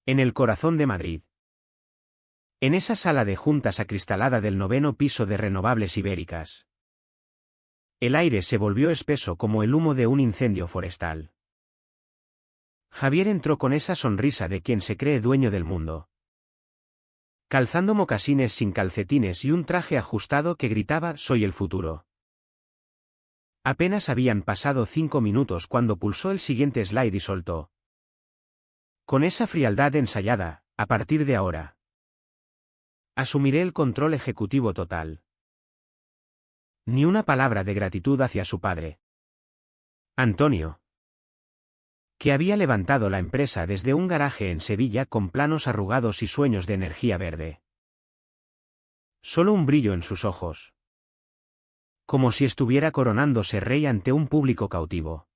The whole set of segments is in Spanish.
En el corazón de Madrid. En esa sala de juntas acristalada del 9º piso de Renovables Ibéricas. El aire se volvió espeso como el humo de un incendio forestal. Javier entró con esa sonrisa de quien se cree dueño del mundo. Calzando mocasines sin calcetines y un traje ajustado que gritaba «Soy el futuro». Apenas habían pasado 5 minutos cuando pulsó el siguiente slide y soltó. Con esa frialdad ensayada, a partir de ahora. Asumiré el control ejecutivo total. Ni una palabra de gratitud hacia su padre. Antonio. Que había levantado la empresa desde un garaje en Sevilla con planos arrugados y sueños de energía verde. Solo un brillo en sus ojos. Como si estuviera coronándose rey ante un público cautivo.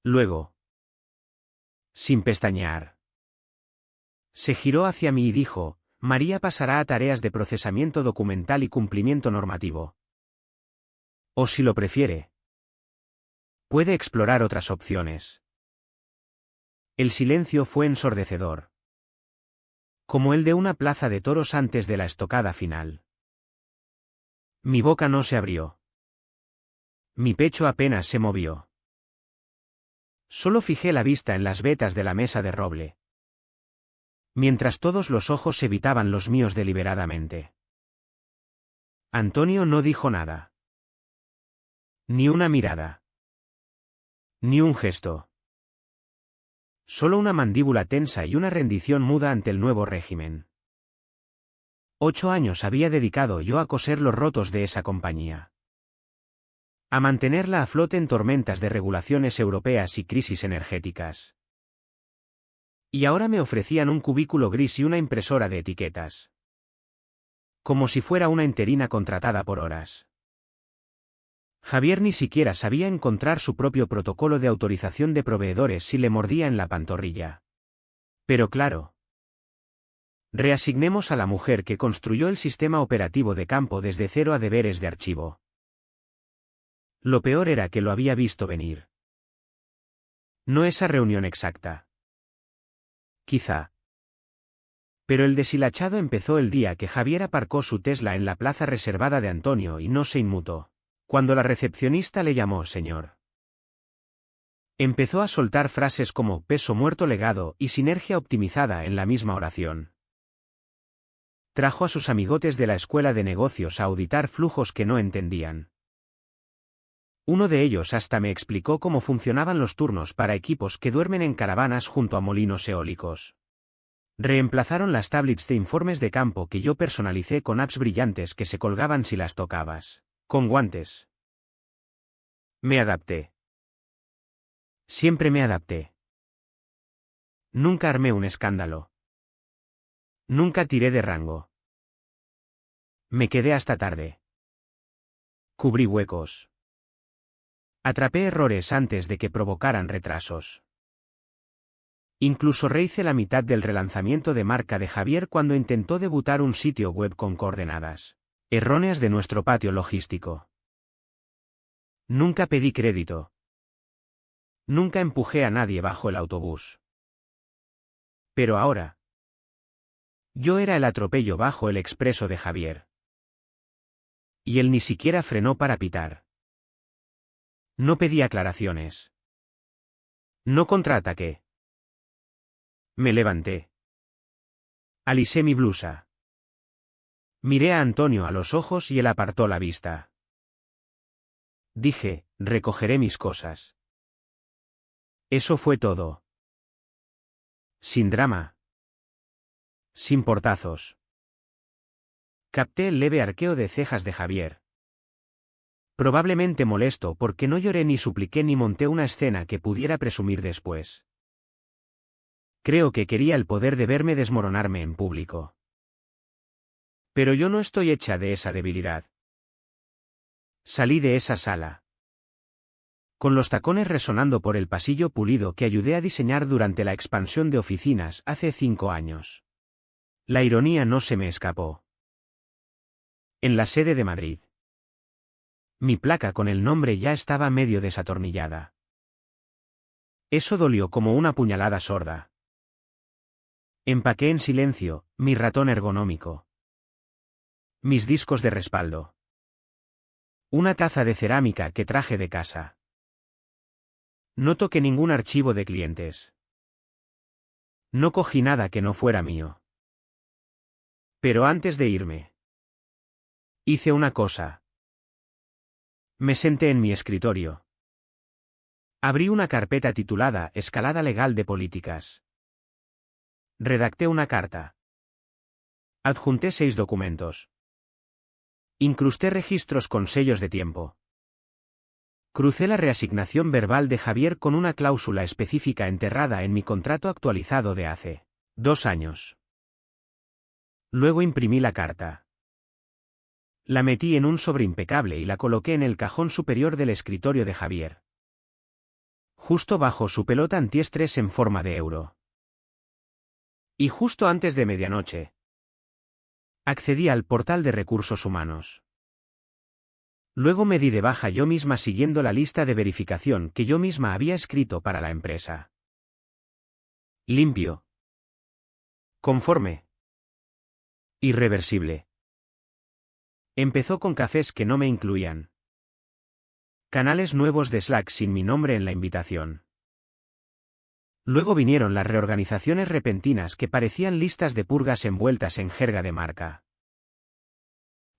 Luego. Sin pestañear. Se giró hacia mí y dijo, María pasará a tareas de procesamiento documental y cumplimiento normativo. O si lo prefiere. Puede explorar otras opciones. El silencio fue ensordecedor. Como el de una plaza de toros antes de la estocada final. Mi boca no se abrió. Mi pecho apenas se movió. Solo fijé la vista en las vetas de la mesa de roble. Mientras todos los ojos evitaban los míos deliberadamente. Antonio no dijo nada. Ni una mirada. Ni un gesto. Solo una mandíbula tensa y una rendición muda ante el nuevo régimen. 8 años había dedicado yo a coser los rotos de esa compañía. A mantenerla a flote en tormentas de regulaciones europeas y crisis energéticas. Y ahora me ofrecían un cubículo gris y una impresora de etiquetas. Como si fuera una interina contratada por horas. Javier ni siquiera sabía encontrar su propio protocolo de autorización de proveedores si le mordía en la pantorrilla. Pero claro. Reasignemos a la mujer que construyó el sistema operativo de campo desde cero a deberes de archivo. Lo peor era que lo había visto venir. No esa reunión exacta. Quizá. Pero el deshilachado empezó el día que Javier aparcó su Tesla en la plaza reservada de Antonio y no se inmutó. Cuando la recepcionista le llamó señor. Empezó a soltar frases como peso muerto legado y sinergia optimizada en la misma oración. Trajo a sus amigotes de la escuela de negocios a auditar flujos que no entendían. Uno de ellos hasta me explicó cómo funcionaban los turnos para equipos que duermen en caravanas junto a molinos eólicos. Reemplazaron las tablets de informes de campo que yo personalicé con apps brillantes que se colgaban si las tocabas, con guantes. Me adapté. Siempre me adapté. Nunca armé un escándalo. Nunca tiré de rango. Me quedé hasta tarde. Cubrí huecos. Atrapé errores antes de que provocaran retrasos. Incluso rehice la mitad del relanzamiento de marca de Javier cuando intentó debutar un sitio web con coordenadas erróneas de nuestro patio logístico. Nunca pedí crédito. Nunca empujé a nadie bajo el autobús. Pero ahora. Yo era el atropello bajo el expreso de Javier. Y él ni siquiera frenó para pitar. No pedí aclaraciones. No contraataqué. Me levanté. Alisé mi blusa. Miré a Antonio a los ojos y él apartó la vista. Dije, recogeré mis cosas. Eso fue todo. Sin drama. Sin portazos. Capté el leve arqueo de cejas de Javier. Probablemente molesto porque no lloré ni supliqué ni monté una escena que pudiera presumir después. Creo que quería el poder de verme desmoronarme en público. Pero yo no estoy hecha de esa debilidad. Salí de esa sala. Con los tacones resonando por el pasillo pulido que ayudé a diseñar durante la expansión de oficinas hace 5 años. La ironía no se me escapó. En la sede de Madrid. Mi placa con el nombre ya estaba medio desatornillada. Eso dolió como una puñalada sorda. Empaqué en silencio, mi ratón ergonómico. Mis discos de respaldo. Una taza de cerámica que traje de casa. No toqué ningún archivo de clientes. No cogí nada que no fuera mío. Pero antes de irme, hice una cosa. Me senté en mi escritorio. Abrí una carpeta titulada Escalada Legal de Políticas. Redacté una carta. Adjunté 6 documentos. Incrusté registros con sellos de tiempo. Crucé la reasignación verbal de Javier con una cláusula específica enterrada en mi contrato actualizado de hace 2 años. Luego imprimí la carta. La metí en un sobre impecable y la coloqué en el cajón superior del escritorio de Javier. Justo bajo su pelota antiestrés en forma de euro. Y justo antes de medianoche, accedí al portal de recursos humanos. Luego me di de baja yo misma siguiendo la lista de verificación que yo misma había escrito para la empresa. Limpio. Conforme. Irreversible. Empezó con cafés que no me incluían. Canales nuevos de Slack sin mi nombre en la invitación. Luego vinieron las reorganizaciones repentinas que parecían listas de purgas envueltas en jerga de marca.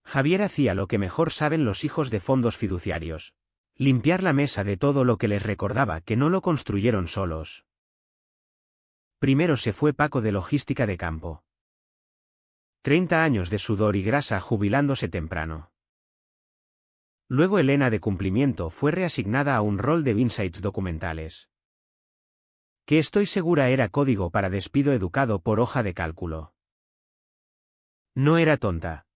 Javier hacía lo que mejor saben los hijos de fondos fiduciarios: limpiar la mesa de todo lo que les recordaba que no lo construyeron solos. Primero se fue Paco de logística de campo. 30 años de sudor y grasa jubilándose temprano. Luego Elena de cumplimiento fue reasignada a un rol de insights documentales. Que estoy segura era código para despido educado por hoja de cálculo. No era tonta.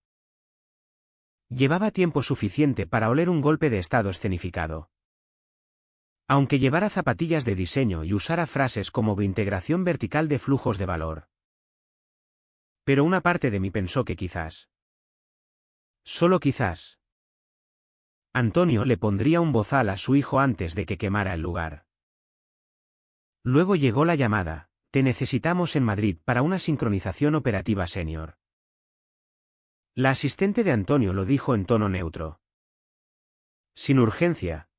Llevaba tiempo suficiente para oler un golpe de estado escenificado. Aunque llevara zapatillas de diseño y usara frases como integración vertical de flujos de valor. Pero una parte de mí pensó que quizás, solo quizás, Antonio le pondría un bozal a su hijo antes de que quemara el lugar. Luego llegó la llamada: te necesitamos en Madrid para una sincronización operativa senior. La asistente de Antonio lo dijo en tono neutro. Sin urgencia.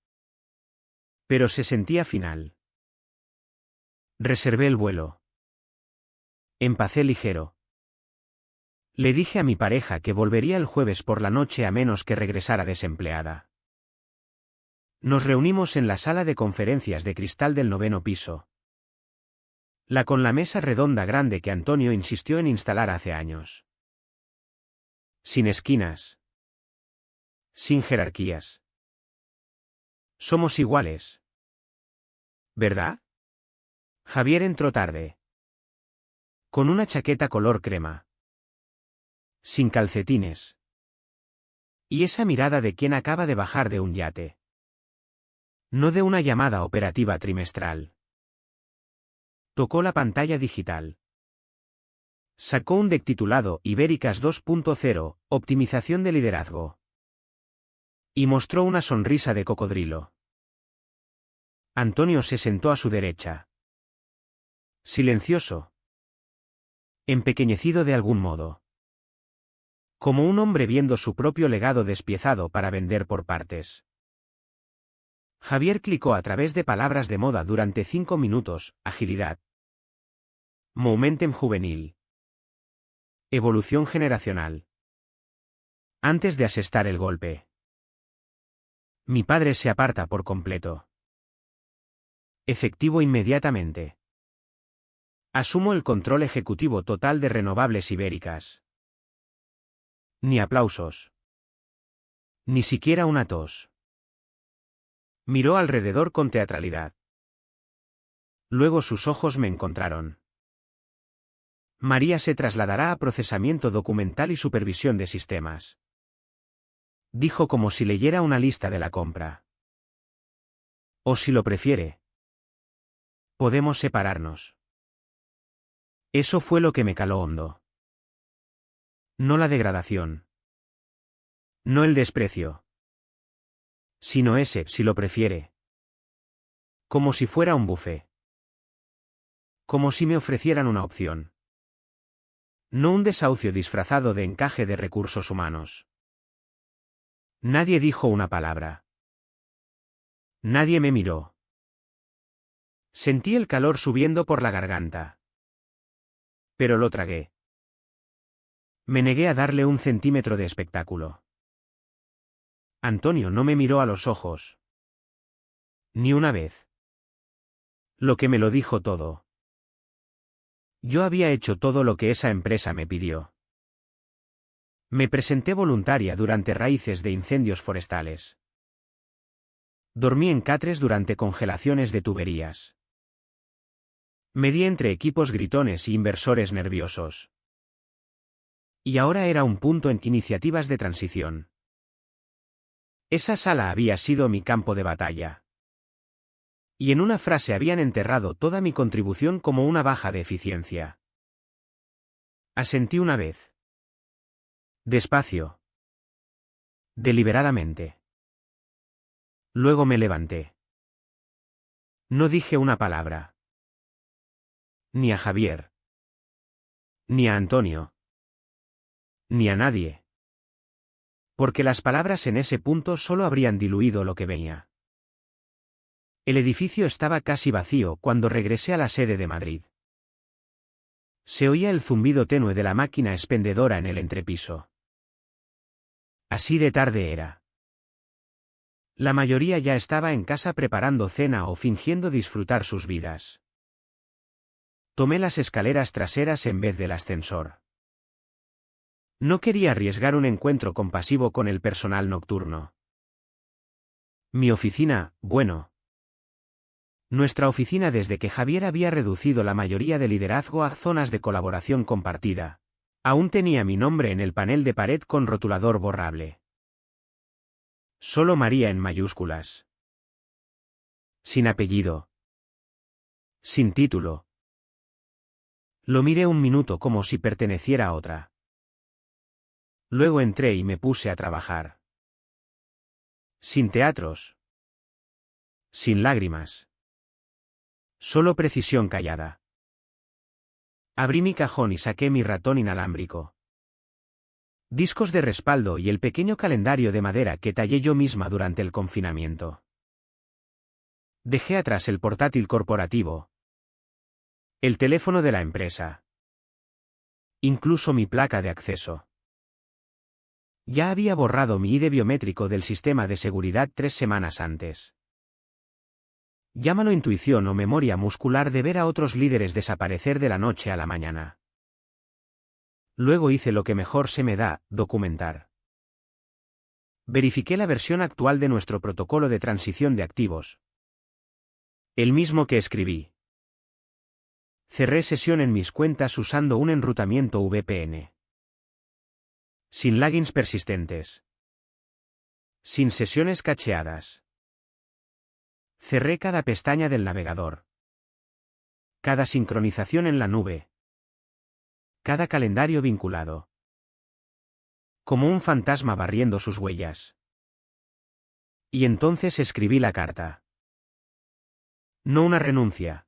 Pero se sentía final. Reservé el vuelo. Empacé ligero. Le dije a mi pareja que volvería el jueves por la noche a menos que regresara desempleada. Nos reunimos en la sala de conferencias de cristal del 9º piso. La con la mesa redonda grande que Antonio insistió en instalar hace años. Sin esquinas. Sin jerarquías. Somos iguales. ¿Verdad? Javier entró tarde. Con una chaqueta color crema. Sin calcetines. Y esa mirada de quien acaba de bajar de un yate. No de una llamada operativa trimestral. Tocó la pantalla digital. Sacó un deck titulado Ibéricas 2.0, Optimización de liderazgo. Y mostró una sonrisa de cocodrilo. Antonio se sentó a su derecha. Silencioso. Empequeñecido de algún modo. Como un hombre viendo su propio legado despiezado para vender por partes. Javier clicó a través de palabras de moda durante 5 minutos: agilidad. Momentum juvenil. Evolución generacional. Antes de asestar el golpe. Mi padre se aparta por completo. Efectivo inmediatamente. Asumo el control ejecutivo total de Renovables Ibéricas. Ni aplausos. Ni siquiera una tos. Miró alrededor con teatralidad. Luego sus ojos me encontraron. María se trasladará a procesamiento documental y supervisión de sistemas. Dijo como si leyera una lista de la compra. O si lo prefiere, podemos separarnos. Eso fue lo que me caló hondo. No la degradación. No el desprecio. Sino ese, si lo prefiere. Como si fuera un buffet. Como si me ofrecieran una opción. No un desahucio disfrazado de encaje de recursos humanos. Nadie dijo una palabra. Nadie me miró. Sentí el calor subiendo por la garganta. Pero lo tragué. Me negué a darle un centímetro de espectáculo. Antonio no me miró a los ojos. Ni una vez. Lo que me lo dijo todo. Yo había hecho todo lo que esa empresa me pidió. Me presenté voluntaria durante raíces de incendios forestales. Dormí en catres durante congelaciones de tuberías. Medí entre equipos gritones y inversores nerviosos. Y ahora era un punto en iniciativas de transición. Esa sala había sido mi campo de batalla. Y en una frase habían enterrado toda mi contribución como una baja de eficiencia. Asentí una vez. Despacio. Deliberadamente. Luego me levanté. No dije una palabra. Ni a Javier. Ni a Antonio. Ni a nadie. Porque las palabras en ese punto solo habrían diluido lo que venía. El edificio estaba casi vacío cuando regresé a la sede de Madrid. Se oía el zumbido tenue de la máquina expendedora en el entrepiso. Así de tarde era. La mayoría ya estaba en casa preparando cena o fingiendo disfrutar sus vidas. Tomé las escaleras traseras en vez del ascensor. No quería arriesgar un encuentro compasivo con el personal nocturno. Mi oficina, bueno. Nuestra oficina desde que Javier había reducido la mayoría de liderazgo a zonas de colaboración compartida. Aún tenía mi nombre en el panel de pared con rotulador borrable. Solo María en mayúsculas. Sin apellido. Sin título. Lo miré un minuto como si perteneciera a otra. Luego entré y me puse a trabajar. Sin teatros. Sin lágrimas. Solo precisión callada. Abrí mi cajón y saqué mi ratón inalámbrico. Discos de respaldo y el pequeño calendario de madera que tallé yo misma durante el confinamiento. Dejé atrás el portátil corporativo. El teléfono de la empresa. Incluso mi placa de acceso. Ya había borrado mi ID biométrico del sistema de seguridad 3 semanas antes. Llámalo intuición o memoria muscular de ver a otros líderes desaparecer de la noche a la mañana. Luego hice lo que mejor se me da, documentar. Verifiqué la versión actual de nuestro protocolo de transición de activos. El mismo que escribí. Cerré sesión en mis cuentas usando un enrutamiento VPN. Sin logins persistentes. Sin sesiones cacheadas. Cerré cada pestaña del navegador. Cada sincronización en la nube. Cada calendario vinculado. Como un fantasma barriendo sus huellas. Y entonces escribí la carta. No una renuncia.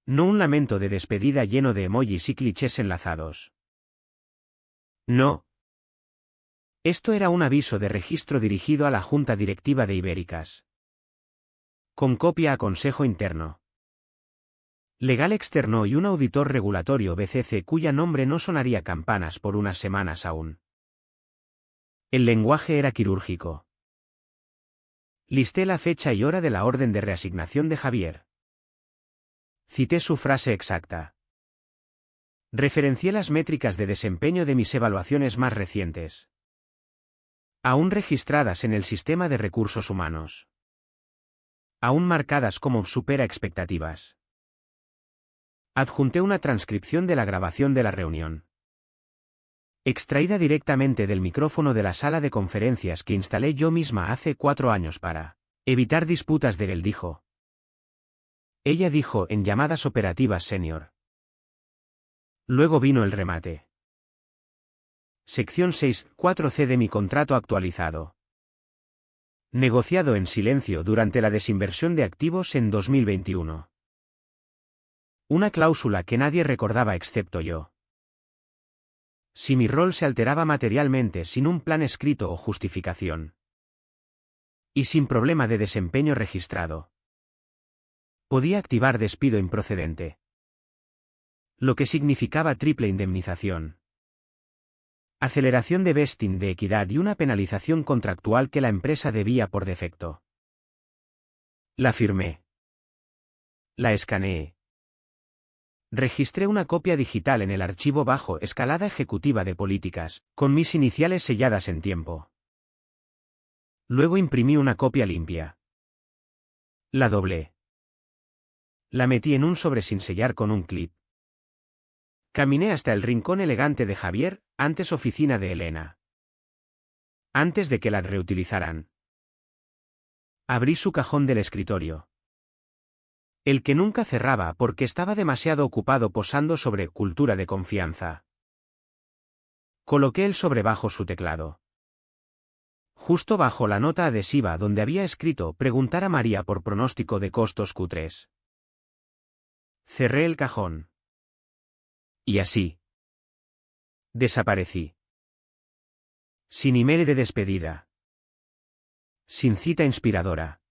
No un lamento de despedida lleno de emojis y clichés enlazados. No. Esto era un aviso de registro dirigido a la Junta Directiva de Ibéricas. Con copia a Consejo Interno. Legal externo y un auditor regulatorio BCC cuya nombre no sonaría campanas por unas semanas aún. El lenguaje era quirúrgico. Listé la fecha y hora de la orden de reasignación de Javier. Cité su frase exacta. Referencié las métricas de desempeño de mis evaluaciones más recientes. Aún registradas en el sistema de recursos humanos. Aún marcadas como supera expectativas. Adjunté una transcripción de la grabación de la reunión. Extraída directamente del micrófono de la sala de conferencias que instalé yo misma hace 4 años para evitar disputas de él dijo. Ella dijo en llamadas operativas senior. Luego vino el remate. Sección 6.4c de mi contrato actualizado. Negociado en silencio durante la desinversión de activos en 2021. Una cláusula que nadie recordaba excepto yo. Si mi rol se alteraba materialmente sin un plan escrito o justificación. Y sin problema de desempeño registrado. Podía activar despido improcedente. Lo que significaba triple indemnización. Aceleración de vesting de equidad y una penalización contractual que la empresa debía por defecto. La firmé. La escaneé. Registré una copia digital en el archivo bajo escalada ejecutiva de políticas, con mis iniciales selladas en tiempo. Luego imprimí una copia limpia. La doblé. La metí en un sobre sin sellar con un clip. Caminé hasta el rincón elegante de Javier, antes oficina de Elena. Antes de que la reutilizaran. Abrí su cajón del escritorio. El que nunca cerraba porque estaba demasiado ocupado posando sobre cultura de confianza. Coloqué el sobre bajo su teclado. Justo bajo la nota adhesiva donde había escrito preguntar a María por pronóstico de costos Q3. Cerré el cajón. Y así. Desaparecí. Sin email de despedida. Sin cita inspiradora.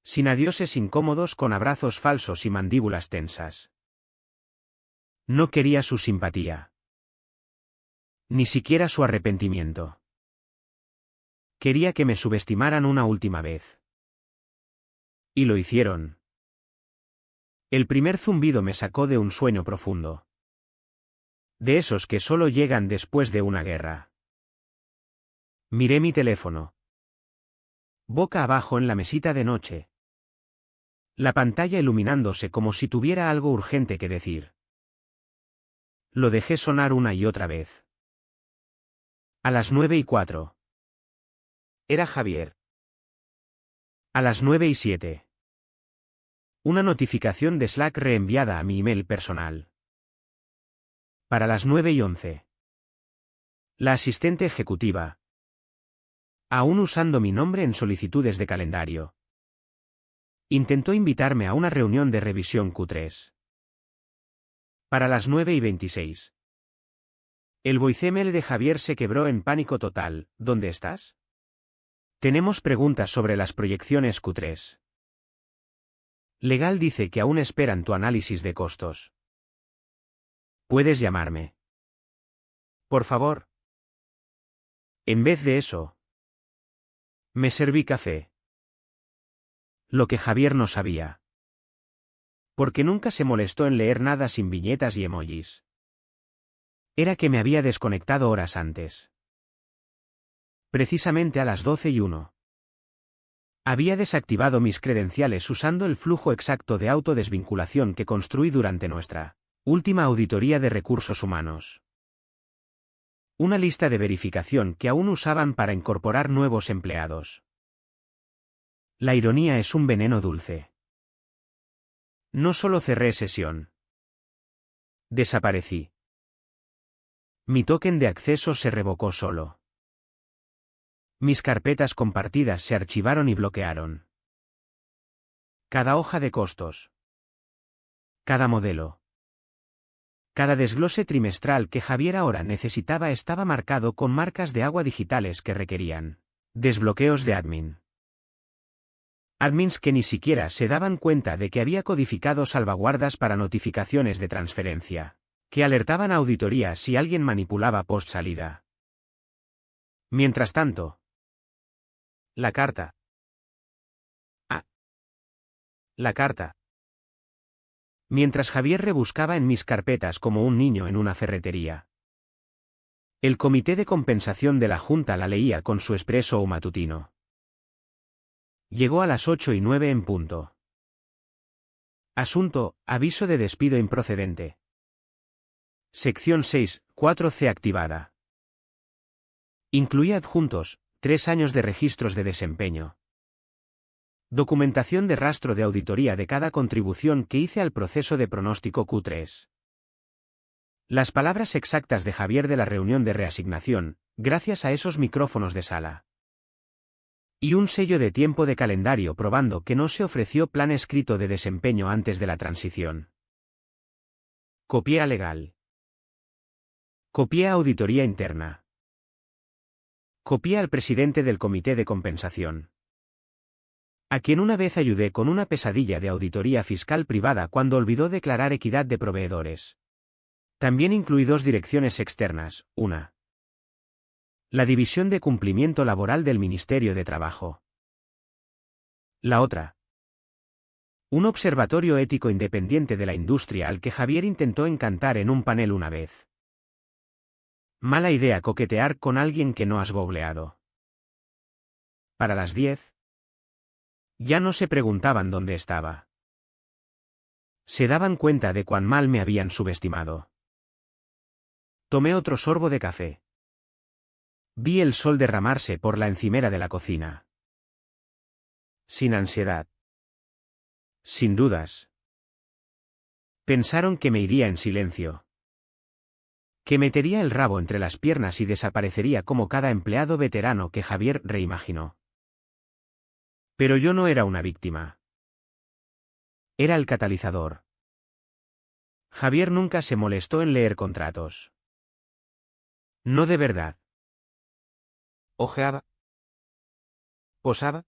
Sin adioses incómodos con abrazos falsos y mandíbulas tensas. No quería su simpatía. Ni siquiera su arrepentimiento. Quería que me subestimaran una última vez. Y lo hicieron. El primer zumbido me sacó de un sueño profundo. De esos que solo llegan después de una guerra. Miré mi teléfono. Boca abajo en la mesita de noche. La pantalla iluminándose como si tuviera algo urgente que decir. Lo dejé sonar una y otra vez. A las 9:04. Era Javier. A las 9:07. Una notificación de Slack reenviada a mi email personal. Para las 9:11. La asistente ejecutiva. Aún usando mi nombre en solicitudes de calendario. Intentó invitarme a una reunión de revisión Q3. Para las 9:26. El voicemail de Javier se quebró en pánico total. ¿Dónde estás? Tenemos preguntas sobre las proyecciones Q3. Legal dice que aún esperan tu análisis de costos. Puedes llamarme. Por favor. En vez de eso. Me serví café. Lo que Javier no sabía. Porque nunca se molestó en leer nada sin viñetas y emojis. Era que me había desconectado horas antes. Precisamente a las 12:01. Había desactivado mis credenciales usando el flujo exacto de autodesvinculación que construí durante nuestra última auditoría de recursos humanos. Una lista de verificación que aún usaban para incorporar nuevos empleados. La ironía es un veneno dulce. No solo cerré sesión. Desaparecí. Mi token de acceso se revocó solo. Mis carpetas compartidas se archivaron y bloquearon. Cada hoja de costos. Cada modelo. Cada desglose trimestral que Javier ahora necesitaba estaba marcado con marcas de agua digitales que requerían desbloqueos de admin. Admins que ni siquiera se daban cuenta de que había codificado salvaguardas para notificaciones de transferencia, que alertaban a auditoría si alguien manipulaba post salida. Mientras tanto, la carta. La carta. Mientras Javier rebuscaba en mis carpetas como un niño en una ferretería. El comité de compensación de la Junta la leía con su expreso o matutino. Llegó a las 8:09 en punto. Asunto: aviso de despido improcedente. Sección 6, 4C activada. Incluía adjuntos: 3 años de registros de desempeño. Documentación de rastro de auditoría de cada contribución que hice al proceso de pronóstico Q3. Las palabras exactas de Javier de la reunión de reasignación, gracias a esos micrófonos de sala. Y un sello de tiempo de calendario probando que no se ofreció plan escrito de desempeño antes de la transición. Copié a legal. Copié a auditoría interna. Copié al presidente del comité de compensación, a quien una vez ayudé con una pesadilla de auditoría fiscal privada cuando olvidó declarar equidad de proveedores. También incluí 2 direcciones externas, una. La División de Cumplimiento Laboral del Ministerio de Trabajo. La otra. Un observatorio ético independiente de la industria al que Javier intentó encantar en un panel una vez. Mala idea coquetear con alguien que no has googleado. Para las 10. Ya no se preguntaban dónde estaba. Se daban cuenta de cuán mal me habían subestimado. Tomé otro sorbo de café. Vi el sol derramarse por la encimera de la cocina. Sin ansiedad. Sin dudas. Pensaron que me iría en silencio. Que metería el rabo entre las piernas y desaparecería como cada empleado veterano que Javier reimaginó. Pero yo no era una víctima. Era el catalizador. Javier nunca se molestó en leer contratos. No de verdad. Ojeaba. Posaba.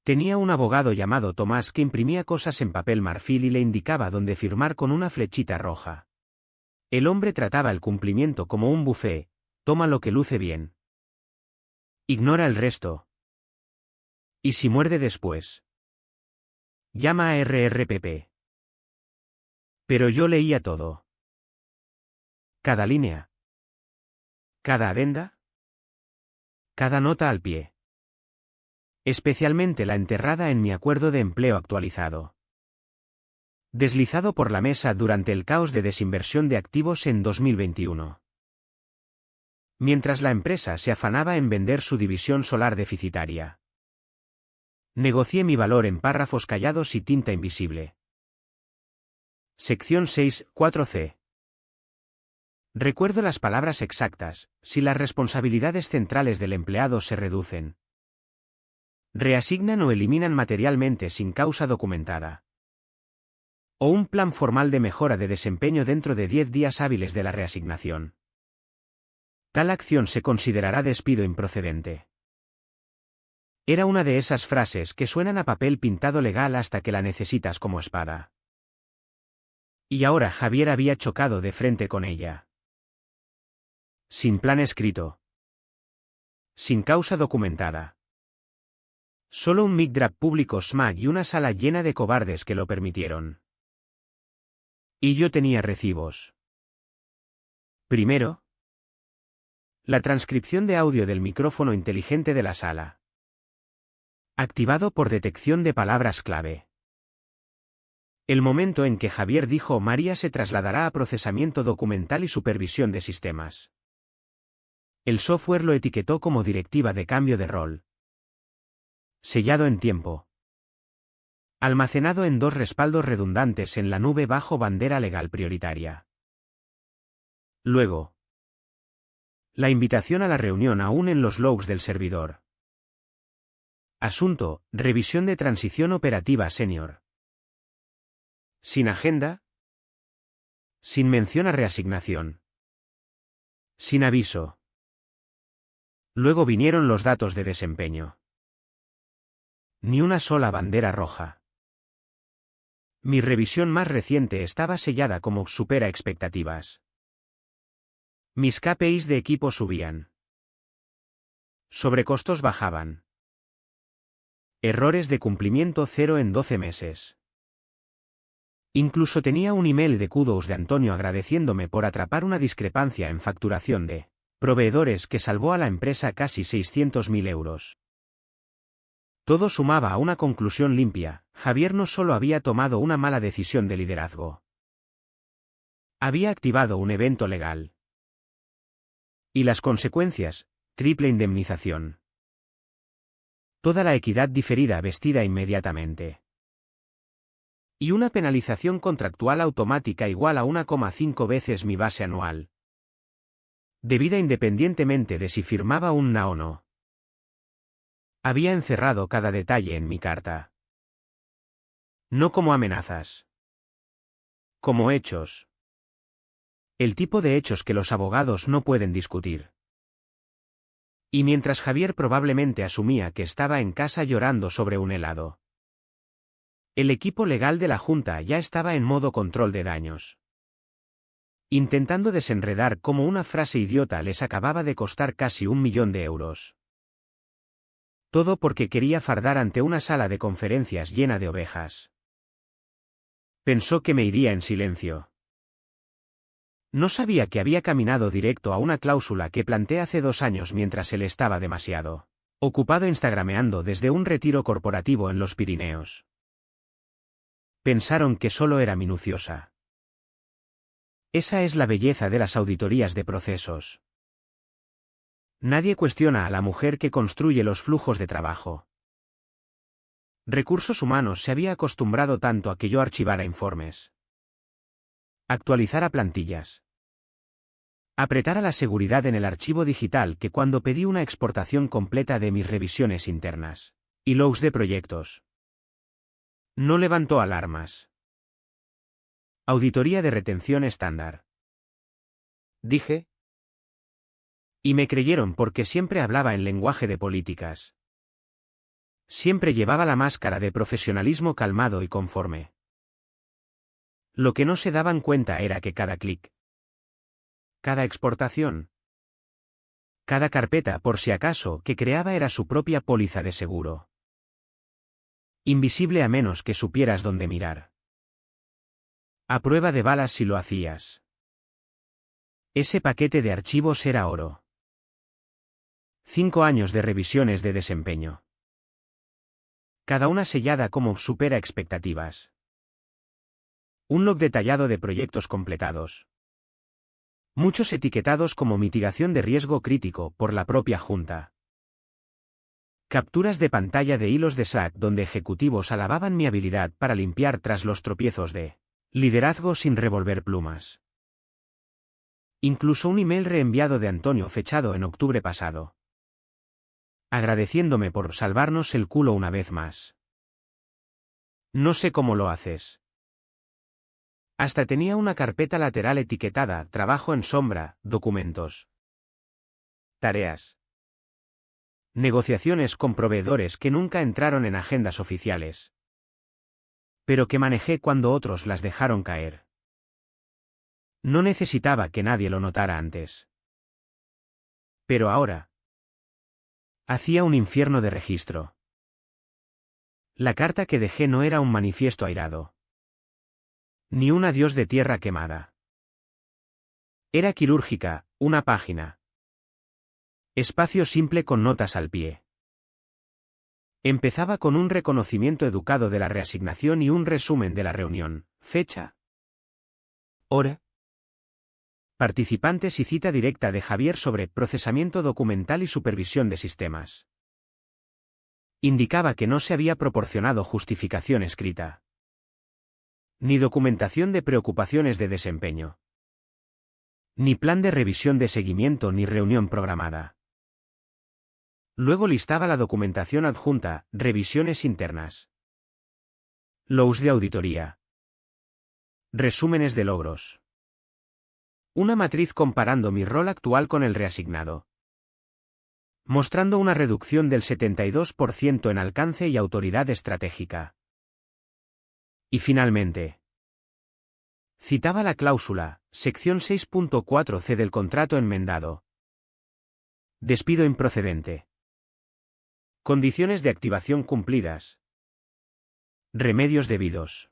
Tenía un abogado llamado Tomás que imprimía cosas en papel marfil y le indicaba dónde firmar con una flechita roja. El hombre trataba el cumplimiento como un buffet, toma lo que luce bien. Ignora el resto. Y si muerde después. Llama a RRPP. Pero yo leía todo. Cada línea. Cada adenda. Cada nota al pie. Especialmente la enterrada en mi acuerdo de empleo actualizado. Deslizado por la mesa durante el caos de desinversión de activos en 2021. Mientras la empresa se afanaba en vender su división solar deficitaria. Negocié mi valor en párrafos callados y tinta invisible. Sección 6, 4c. Recuerdo las palabras exactas: si las responsabilidades centrales del empleado se reducen, reasignan o eliminan materialmente sin causa documentada. O un plan formal de mejora de desempeño dentro de 10 días hábiles de la reasignación. Tal acción se considerará despido improcedente. Era una de esas frases que suenan a papel pintado legal hasta que la necesitas como espada. Y ahora Javier había chocado de frente con ella. Sin plan escrito. Sin causa documentada. Solo un mic drop público SMAC y una sala llena de cobardes que lo permitieron. Y yo tenía recibos. Primero, la transcripción de audio del micrófono inteligente de la sala. Activado por detección de palabras clave. El momento en que Javier dijo María se trasladará a procesamiento documental y supervisión de sistemas. El software lo etiquetó como directiva de cambio de rol. Sellado en tiempo. Almacenado en 2 respaldos redundantes en la nube bajo bandera legal prioritaria. Luego. La invitación a la reunión aún en los logs del servidor. Asunto: revisión de transición operativa senior. Sin agenda. Sin mención a reasignación. Sin aviso. Luego vinieron los datos de desempeño. Ni una sola bandera roja. Mi revisión más reciente estaba sellada como supera expectativas. Mis KPIs de equipo subían. Sobrecostos bajaban. Errores de cumplimiento 0 en 12 meses. Incluso tenía un email de kudos de Antonio agradeciéndome por atrapar una discrepancia en facturación de proveedores que salvó a la empresa casi 600.000 euros. Todo sumaba a una conclusión limpia: Javier no solo había tomado una mala decisión de liderazgo. Había activado un evento legal. Y las consecuencias: triple indemnización. Toda la equidad diferida vestida inmediatamente. Y una penalización contractual automática igual a 1,5 veces mi base anual. Debida independientemente de si firmaba un NA o no. Había encerrado cada detalle en mi carta. No como amenazas. Como hechos. El tipo de hechos que los abogados no pueden discutir. Y mientras Javier probablemente asumía que estaba en casa llorando sobre un helado, el equipo legal de la Junta ya estaba en modo control de daños, intentando desenredar cómo una frase idiota les acababa de costar casi 1.000.000 de euros. Todo porque quería fardar ante una sala de conferencias llena de ovejas. Pensó que me iría en silencio. No sabía que había caminado directo a una cláusula que planté hace 2 años mientras él estaba demasiado ocupado instagrameando desde un retiro corporativo en los Pirineos. Pensaron que solo era minuciosa. Esa es la belleza de las auditorías de procesos. Nadie cuestiona a la mujer que construye los flujos de trabajo. Recursos Humanos se había acostumbrado tanto a que yo archivara informes, actualizara plantillas, apretara la seguridad en el archivo digital que cuando pedí una exportación completa de mis revisiones internas y logs de proyectos, no levantó alarmas. Auditoría de retención estándar, dije. Y me creyeron porque siempre hablaba en lenguaje de políticas. Siempre llevaba la máscara de profesionalismo calmado y conforme. Lo que no se daban cuenta era que cada clic, cada exportación, cada carpeta por si acaso que creaba era su propia póliza de seguro. Invisible a menos que supieras dónde mirar. A prueba de balas si lo hacías. Ese paquete de archivos era oro. 5 años de revisiones de desempeño. Cada una sellada como supera expectativas. Un log detallado de proyectos completados. Muchos etiquetados como mitigación de riesgo crítico por la propia Junta. Capturas de pantalla de hilos de Slack donde ejecutivos alababan mi habilidad para limpiar tras los tropiezos de liderazgo sin revolver plumas. Incluso un email reenviado de Antonio fechado en octubre pasado, agradeciéndome por salvarnos el culo una vez más. No sé cómo lo haces. Hasta tenía una carpeta lateral etiquetada, trabajo en sombra, documentos, tareas, negociaciones con proveedores que nunca entraron en agendas oficiales, pero que manejé cuando otros las dejaron caer. No necesitaba que nadie lo notara antes. Pero ahora, hacía un infierno de registro. La carta que dejé no era un manifiesto airado, ni un adiós de tierra quemada. Era quirúrgica, una página. Espacio simple con notas al pie. Empezaba con un reconocimiento educado de la reasignación y un resumen de la reunión, fecha, hora, participantes y cita directa de Javier sobre procesamiento documental y supervisión de sistemas. Indicaba que no se había proporcionado justificación escrita, ni documentación de preocupaciones de desempeño, ni plan de revisión de seguimiento ni reunión programada. Luego listaba la documentación adjunta, revisiones internas, logs de auditoría, resúmenes de logros. Una matriz comparando mi rol actual con el reasignado, mostrando una reducción del 72% en alcance y autoridad estratégica. Y finalmente, citaba la cláusula, sección 6.4c del contrato enmendado. Despido improcedente. Condiciones de activación cumplidas. Remedios debidos.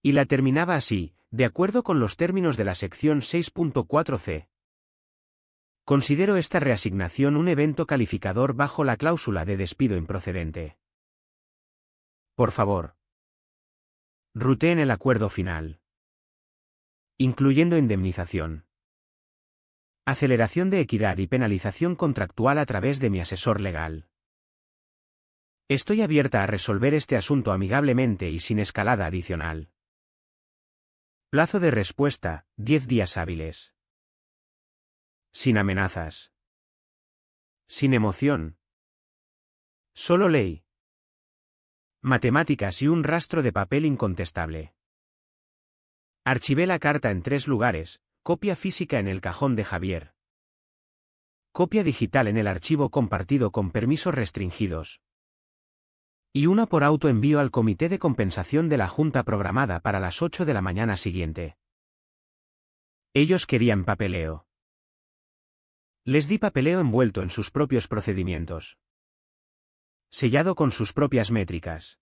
Y la terminaba así, de acuerdo con los términos de la sección 6.4c. Considero esta reasignación un evento calificador bajo la cláusula de despido improcedente. Por favor, ruteen el acuerdo final, incluyendo indemnización, aceleración de equidad y penalización contractual a través de mi asesor legal. Estoy abierta a resolver este asunto amigablemente y sin escalada adicional. Plazo de respuesta, 10 días hábiles. Sin amenazas. Sin emoción. Solo ley. Matemáticas y un rastro de papel incontestable. Archivé la carta en 3 lugares: copia física en el cajón de Javier, copia digital en el archivo compartido con permisos restringidos, y una por autoenvío al comité de compensación de la junta programada para las 8 de la mañana siguiente. Ellos querían papeleo. Les di papeleo envuelto en sus propios procedimientos, sellado con sus propias métricas,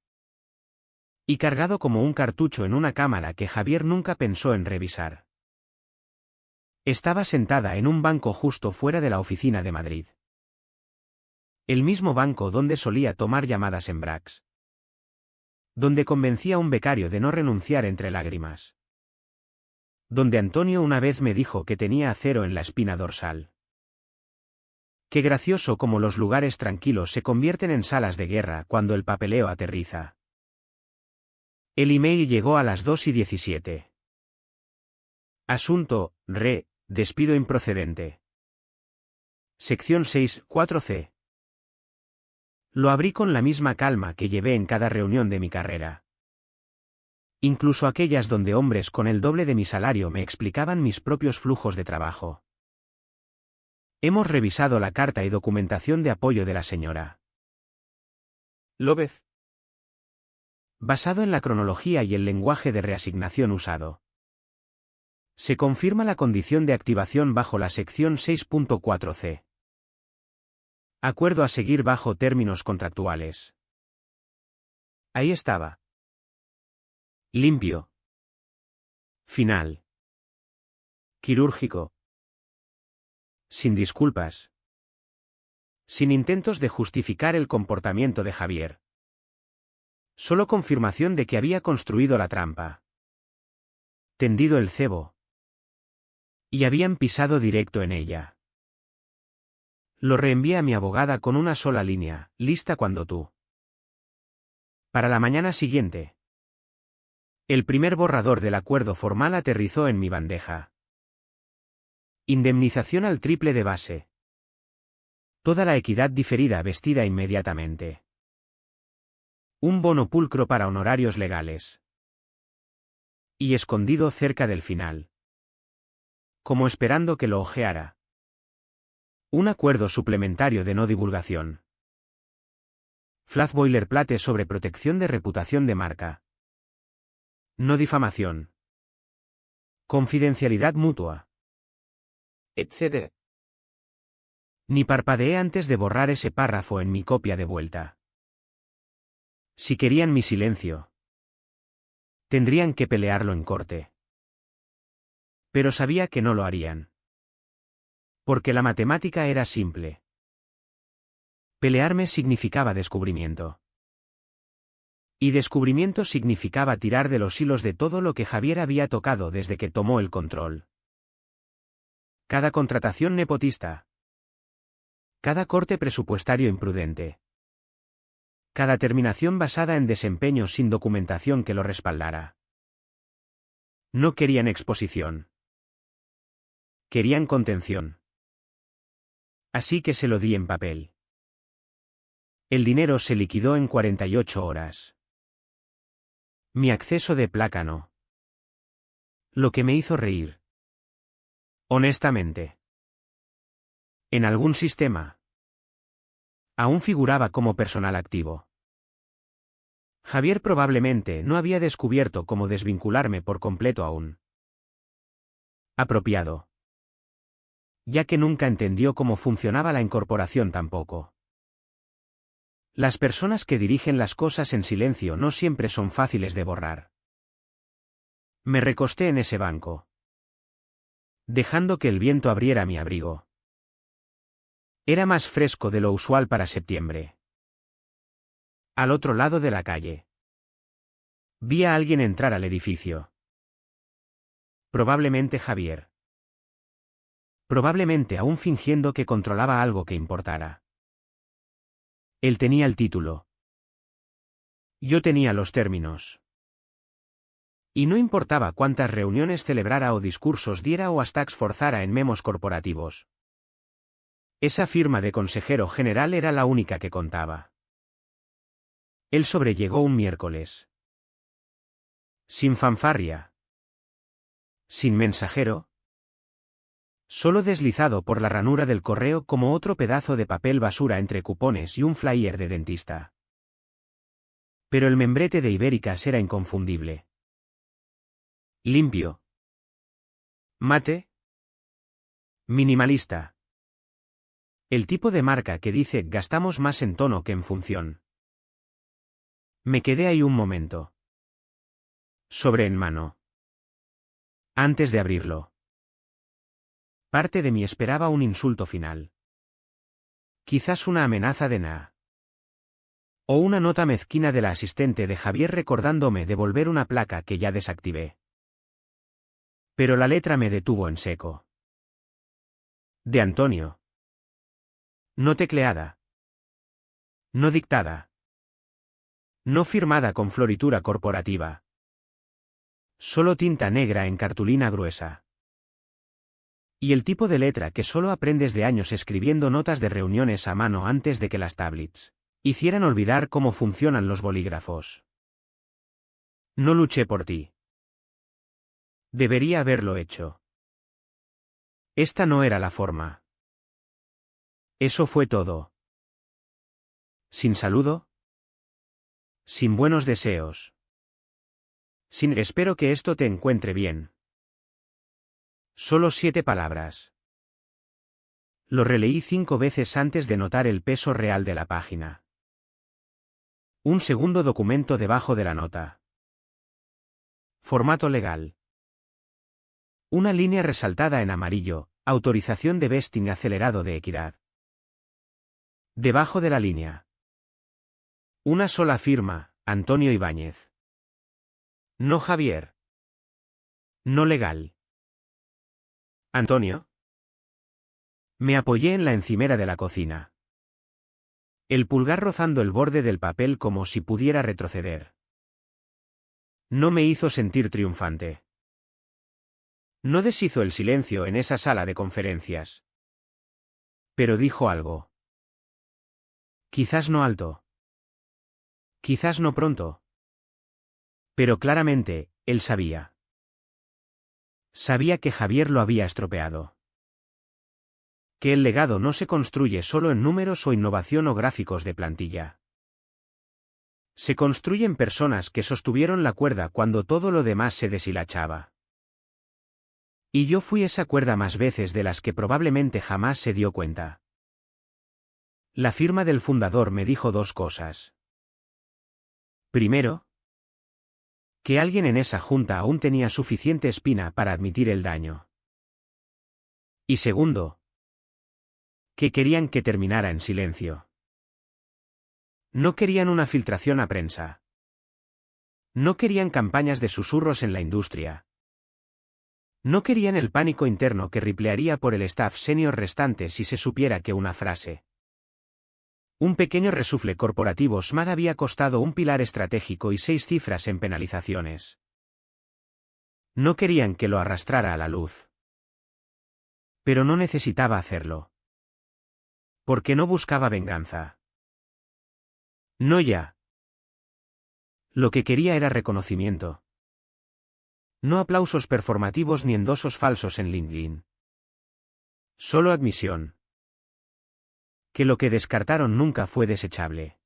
y cargado como un cartucho en una cámara que Javier nunca pensó en revisar. Estaba sentada en un banco justo fuera de la oficina de Madrid. El mismo banco donde solía tomar llamadas en Brax. Donde convencía a un becario de no renunciar entre lágrimas. Donde Antonio una vez me dijo que tenía acero en la espina dorsal. Qué gracioso cómo los lugares tranquilos se convierten en salas de guerra cuando el papeleo aterriza. El email llegó a las 2:17. Asunto: despido improcedente. Sección 6, 4C. Lo abrí con la misma calma que llevé en cada reunión de mi carrera. Incluso aquellas donde hombres con el doble de mi salario me explicaban mis propios flujos de trabajo. Hemos revisado la carta y documentación de apoyo de la señora López. Basado en la cronología y el lenguaje de reasignación usado. Se confirma la condición de activación bajo la sección 6.4c. Acuerdo a seguir bajo términos contractuales. Ahí estaba. Limpio. Final. Quirúrgico. Sin disculpas. Sin intentos de justificar el comportamiento de Javier. Solo confirmación de que había construido la trampa. Tendido el cebo. Y habían pisado directo en ella. Lo reenvié a mi abogada con una sola línea: lista cuando tú. Para la mañana siguiente. El primer borrador del acuerdo formal aterrizó en mi bandeja. Indemnización al triple de base. Toda la equidad diferida vestida inmediatamente. Un bono pulcro para honorarios legales. Y escondido cerca del final. Como esperando que lo hojeara. Un acuerdo suplementario de no divulgación. Flat boilerplate sobre protección de reputación de marca. No difamación. Confidencialidad mutua. Etc. Ni parpadeé antes de borrar ese párrafo en mi copia de vuelta. Si querían mi silencio, tendrían que pelearlo en corte. Pero sabía que no lo harían. Porque la matemática era simple. Pelearme significaba descubrimiento. Y descubrimiento significaba tirar de los hilos de todo lo que Javier había tocado desde que tomó el control. Cada contratación nepotista. Cada corte presupuestario imprudente. Cada terminación basada en desempeño sin documentación que lo respaldara. No querían exposición. Querían contención. Así que se lo di en papel. El dinero se liquidó en 48 horas. Mi acceso de plácano. Lo que me hizo reír. Honestamente. En algún sistema. Aún figuraba como personal activo. Javier probablemente no había descubierto cómo desvincularme por completo aún. Apropiado. Ya que nunca entendió cómo funcionaba la incorporación tampoco. Las personas que dirigen las cosas en silencio no siempre son fáciles de borrar. Me recosté en ese banco, dejando que el viento abriera mi abrigo. Era más fresco de lo usual para septiembre. Al otro lado de la calle. Vi a alguien entrar al edificio. Probablemente Javier. Probablemente aún fingiendo que controlaba algo que importara. Él tenía el título. Yo tenía los términos. Y no importaba cuántas reuniones celebrara o discursos diera o hasta esforzara en memos corporativos. Esa firma de consejero general era la única que contaba. Él sobrellegó un miércoles. Sin fanfarria. Sin mensajero. Solo deslizado por la ranura del correo como otro pedazo de papel basura entre cupones y un flyer de dentista. Pero el membrete de Ibéricas era inconfundible. Limpio. Mate. Minimalista. El tipo de marca que dice gastamos más en tono que en función. Me quedé ahí un momento. Sobre en mano. Antes de abrirlo. Parte de mí esperaba un insulto final. Quizás una amenaza de Naa. O una nota mezquina de la asistente de Javier recordándome devolver una placa que ya desactivé. Pero la letra me detuvo en seco. De Antonio. No tecleada. No dictada. No firmada con floritura corporativa. Solo tinta negra en cartulina gruesa. Y el tipo de letra que solo aprendes de años escribiendo notas de reuniones a mano antes de que las tablets hicieran olvidar cómo funcionan los bolígrafos. No luché por ti. Debería haberlo hecho. Esta no era la forma. Eso fue todo. Sin saludo. Sin buenos deseos. Sin espero que esto te encuentre bien. Solo 7 palabras. Lo releí 5 veces antes de notar el peso real de la página. Un segundo documento debajo de la nota. Formato legal. Una línea resaltada en amarillo, autorización de vesting acelerado de Equidad. Debajo de la línea. Una sola firma, Antonio Ibáñez. No Javier. No legal. Antonio. Me apoyé en la encimera de la cocina. El pulgar rozando el borde del papel como si pudiera retroceder. No me hizo sentir triunfante. No deshizo el silencio en esa sala de conferencias. Pero dijo algo. Quizás no alto. Quizás no pronto. Pero claramente, él sabía. Sabía que Javier lo había estropeado. Que el legado no se construye solo en números o innovación o gráficos de plantilla. Se construyen personas que sostuvieron la cuerda cuando todo lo demás se deshilachaba. Y yo fui esa cuerda más veces de las que probablemente jamás se dio cuenta. La firma del fundador me dijo 2 cosas. Primero, que alguien en esa junta aún tenía suficiente espina para admitir el daño. Y segundo, que querían que terminara en silencio. No querían una filtración a prensa. No querían campañas de susurros en la industria. No querían el pánico interno que riplearía por el staff senior restante si se supiera que una frase. Un pequeño resufle corporativo SMAD había costado un pilar estratégico y 6 cifras en penalizaciones. No querían que lo arrastrara a la luz. Pero no necesitaba hacerlo. Porque no buscaba venganza. No ya. Lo que quería era reconocimiento. No aplausos performativos ni endosos falsos en LinkedIn. Solo admisión. Que lo que descartaron nunca fue desechable.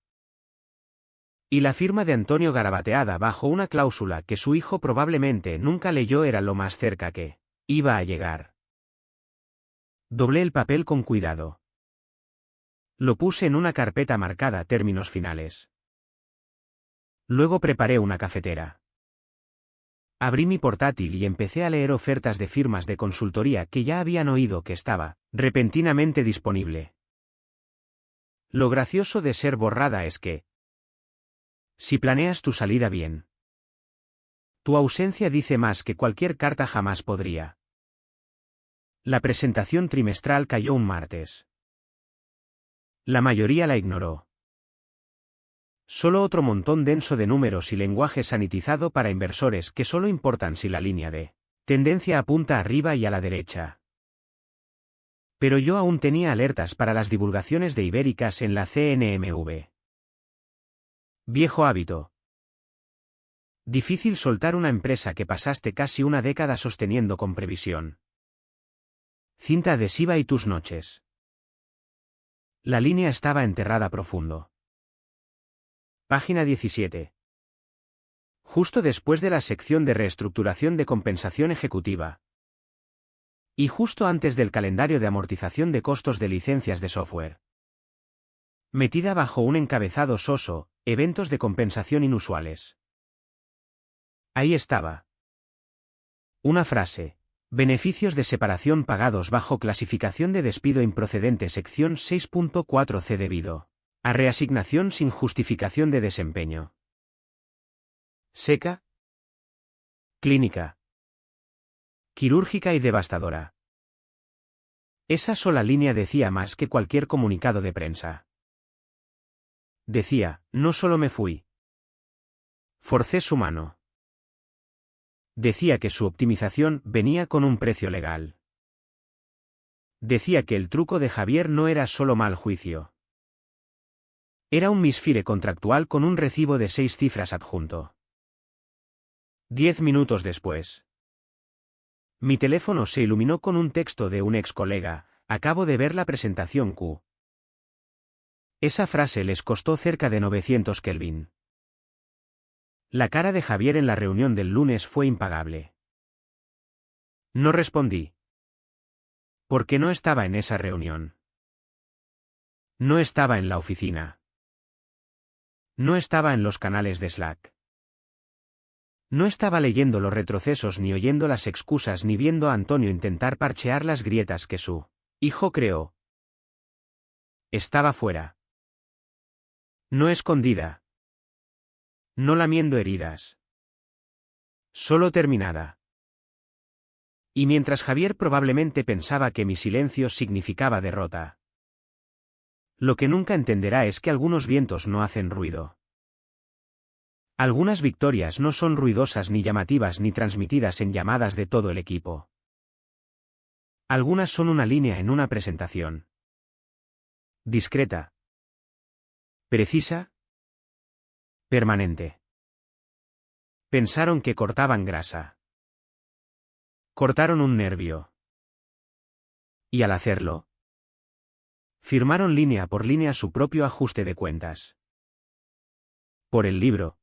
Y la firma de Antonio garabateada bajo una cláusula que su hijo probablemente nunca leyó era lo más cerca que iba a llegar. Doblé el papel con cuidado. Lo puse en una carpeta marcada términos finales. Luego preparé una cafetera. Abrí mi portátil y empecé a leer ofertas de firmas de consultoría que ya habían oído que estaba repentinamente disponible. Lo gracioso de ser borrada es que, si planeas tu salida bien, tu ausencia dice más que cualquier carta jamás podría. La presentación trimestral cayó un martes. La mayoría la ignoró. Solo otro montón denso de números y lenguaje sanitizado para inversores que solo importan si la línea de tendencia apunta arriba y a la derecha. Pero yo aún tenía alertas para las divulgaciones de Ibéricas en la CNMV. Viejo hábito. Difícil soltar una empresa que pasaste casi una década sosteniendo con previsión. Cinta adhesiva y tus noches. La línea estaba enterrada profundo. Página 17. Justo después de la sección de reestructuración de compensación ejecutiva. Y justo antes del calendario de amortización de costos de licencias de software. Metida bajo un encabezado soso, eventos de compensación inusuales. Ahí estaba. Una frase. Beneficios de separación pagados bajo clasificación de despido improcedente sección 6.4c debido a reasignación sin justificación de desempeño. Seca. Clínica. Quirúrgica y devastadora. Esa sola línea decía más que cualquier comunicado de prensa. Decía, no solo me fui. Forcé su mano. Decía que su optimización venía con un precio legal. Decía que el truco de Javier no era solo mal juicio. Era un misfire contractual con un recibo de 6 cifras adjunto. 10 minutos después. Mi teléfono se iluminó con un texto de un ex colega, acabo de ver la presentación Q. Esa frase les costó cerca de 900 Kelvin. La cara de Javier en la reunión del lunes fue impagable. No respondí. Porque no estaba en esa reunión. No estaba en la oficina. No estaba en los canales de Slack. No estaba leyendo los retrocesos ni oyendo las excusas ni viendo a Antonio intentar parchear las grietas que su hijo creó. Estaba fuera. No escondida. No lamiendo heridas. Solo terminada. Y mientras Javier probablemente pensaba que mi silencio significaba derrota. Lo que nunca entenderá es que algunos vientos no hacen ruido. Algunas victorias no son ruidosas ni llamativas ni transmitidas en llamadas de todo el equipo. Algunas son una línea en una presentación. Discreta. Precisa. Permanente. Pensaron que cortaban grasa. Cortaron un nervio. Y al hacerlo, firmaron línea por línea su propio ajuste de cuentas. Por el libro.